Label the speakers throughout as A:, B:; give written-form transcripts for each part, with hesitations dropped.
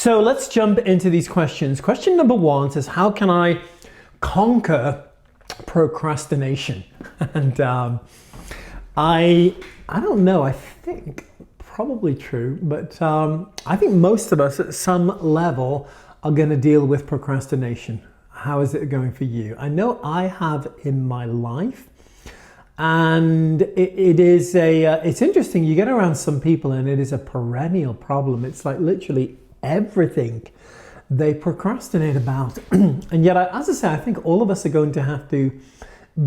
A: So let's jump into these questions. Question number one says, how can I conquer procrastination? And I don't know, I think probably true, but I think most of us at some level are going to deal with procrastination. How is it going for you? I know I have in my life, and it's interesting. You get around some people and it is a perennial problem. It's like literally everything they procrastinate about. And yet, as I say, I think all of us are going to have to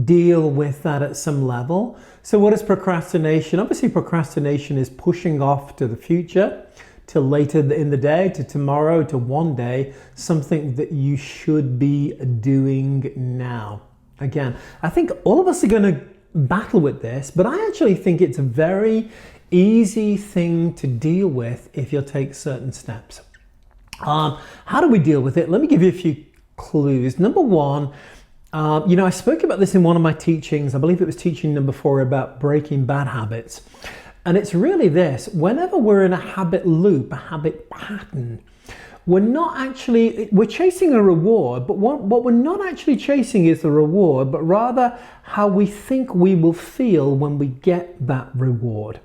A: deal with that at some level. So what is procrastination? Obviously, procrastination is pushing off to the future, to later in the day, to tomorrow, to one day, something that you should be doing now. Again, I think all of us are going to battle with this, but I actually think it's a very easy thing to deal with if you'll take certain steps. How do we deal with it? Let me give you a few clues. Number one, I spoke about this in one of my teachings. I believe it was teaching number 4 about breaking bad habits. And it's really this: whenever we're in a habit loop, a habit pattern, we're chasing a reward, but what we're not actually chasing is the reward, but rather how we think we will feel when we get that reward.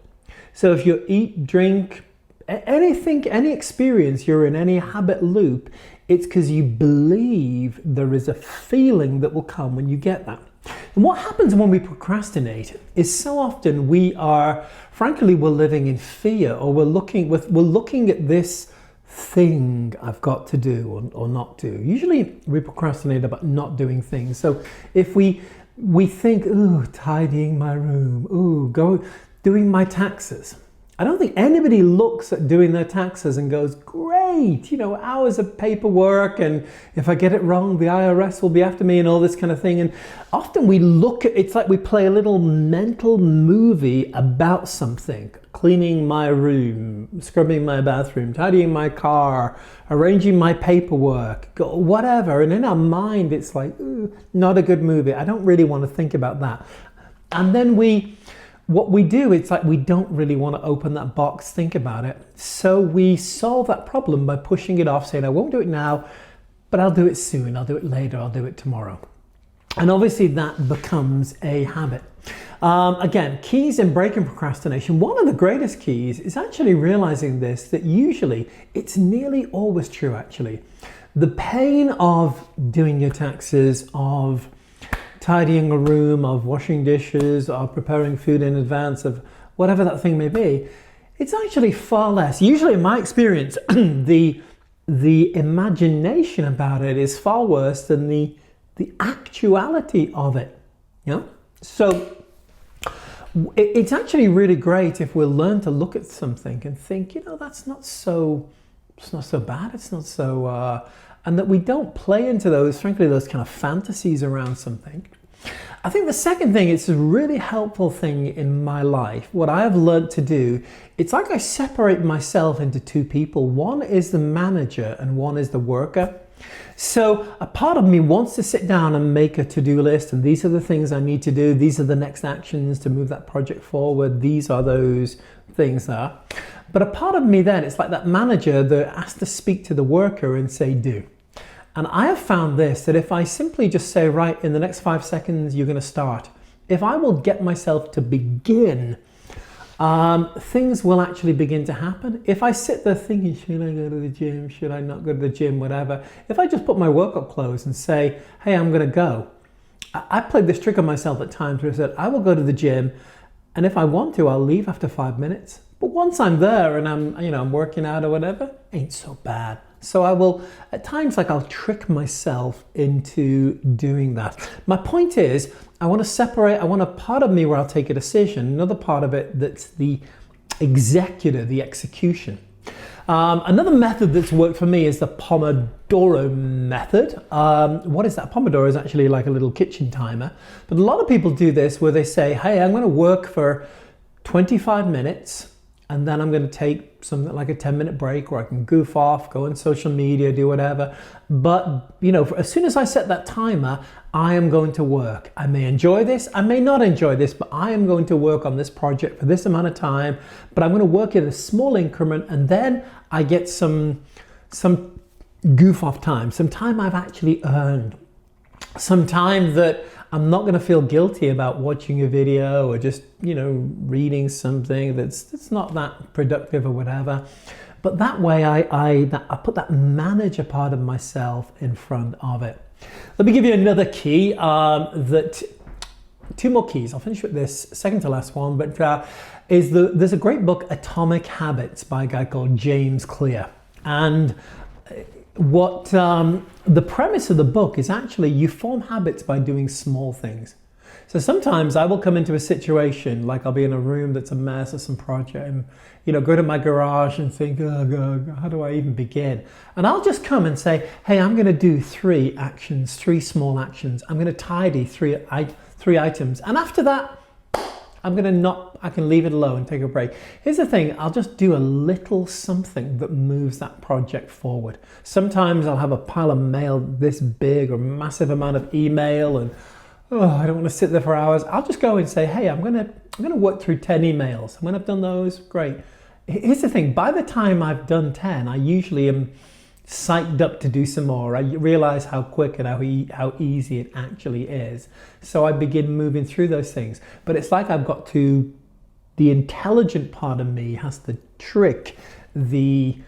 A: So if you eat, drink, anything, any experience you're in, any habit loop, it's because you believe there is a feeling that will come when you get that. And what happens when we procrastinate is so often we're living in fear, or we're looking at this thing I've got to do or not do. Usually we procrastinate about not doing things. So if we think, ooh, tidying my room, ooh, doing my taxes. I don't think anybody looks at doing their taxes and goes, great, hours of paperwork, and if I get it wrong, the IRS will be after me and all this kind of thing. And often we look at, it's like we play a little mental movie about something: cleaning my room, scrubbing my bathroom, tidying my car, arranging my paperwork, whatever. And in our mind, it's like, ooh, not a good movie. I don't really want to think about that. And then what we do, it's like we don't really want to open that box, think about it. So we solve that problem by pushing it off, saying, I won't do it now, but I'll do it soon. I'll do it later. I'll do it tomorrow. And obviously that becomes a habit. Again, keys in breaking procrastination. One of the greatest keys is actually realizing this, that usually it's nearly always true, actually. The pain of doing your taxes, of tidying a room, of washing dishes, of preparing food in advance, of whatever that thing may be, it's actually far less. Usually in my experience, the imagination about it is far worse than the actuality of it. So it's actually really great if we learn to look at something and think, it's not so bad, it's not so, and that we don't play into those kind of fantasies around something. I think the second thing, it's a really helpful thing in my life. What I have learned to do, it's like I separate myself into two people. One is the manager and one is the worker. So a part of me wants to sit down and make a to-do list, and these are the things I need to do. These are the next actions to move that project forward. These are those things there. But a part of me then, it's like that manager that has to speak to the worker and say, do. And I have found this, that if I simply just say, right, in the next 5 seconds, you're going to start. If I will get myself to begin, things will actually begin to happen. If I sit there thinking, should I go to the gym? Should I not go to the gym? Whatever. If I just put my workout clothes and say, hey, I'm going to go. I played this trick on myself at times where I said, I will go to the gym, and if I want to, I'll leave after 5 minutes. But once I'm there and I'm working out or whatever, ain't so bad. So I will, at times, I'll trick myself into doing that. My point is, I want to separate, I want a part of me where I'll take a decision, another part of it that's the executor, the execution. Another method that's worked for me is the Pomodoro method. What is that? Pomodoro is actually like a little kitchen timer. But a lot of people do this where they say, hey, I'm going to work for 25 minutes. And then I'm going to take something like a 10-minute break where I can goof off, go on social media, do whatever. But, as soon as I set that timer, I am going to work. I may enjoy this, I may not enjoy this, but I am going to work on this project for this amount of time. But I'm going to work in a small increment, and then I get some some goof off time, some time I've actually earned, some time that I'm not going to feel guilty about watching a video or just, reading something that's not that productive or whatever. But that way I put that manager part of myself in front of it. Let me give you another key, two more keys. I'll finish with this, second to last one, but there's a great book, Atomic Habits, by a guy called James Clear. And what the premise of the book is, actually you form habits by doing small things. So sometimes I will come into a situation, like I'll be in a room that's a mess or some project, and go to my garage and think, oh God, how do I even begin? And I'll just come and say, hey, I'm going to do 3 actions, 3 small actions. I'm going to tidy 3 items, and after that, I can leave it alone and take a break. Here's the thing, I'll just do a little something that moves that project forward. Sometimes I'll have a pile of mail this big or massive amount of email, and I don't want to sit there for hours. I'll just go and say, hey, I'm gonna work through 10 emails. When I've done those, great. Here's the thing, by the time I've done 10, I usually am psyched up to do some more. I realize how quick and how easy it actually is. So I begin moving through those things. But it's like the intelligent part of me has to trick the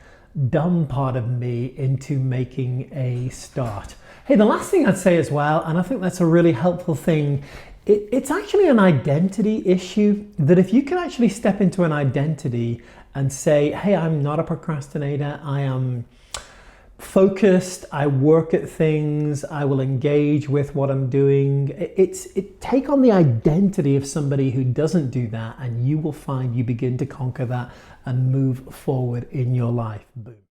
A: dumb part of me into making a start. Hey, the last thing I'd say as well, and I think that's a really helpful thing, it's actually an identity issue, that if you can actually step into an identity and say, hey, I'm not a procrastinator, I am focused, I work at things, I will engage with what I'm doing. Take on the identity of somebody who doesn't do that, and you will find you begin to conquer that and move forward in your life. Boom.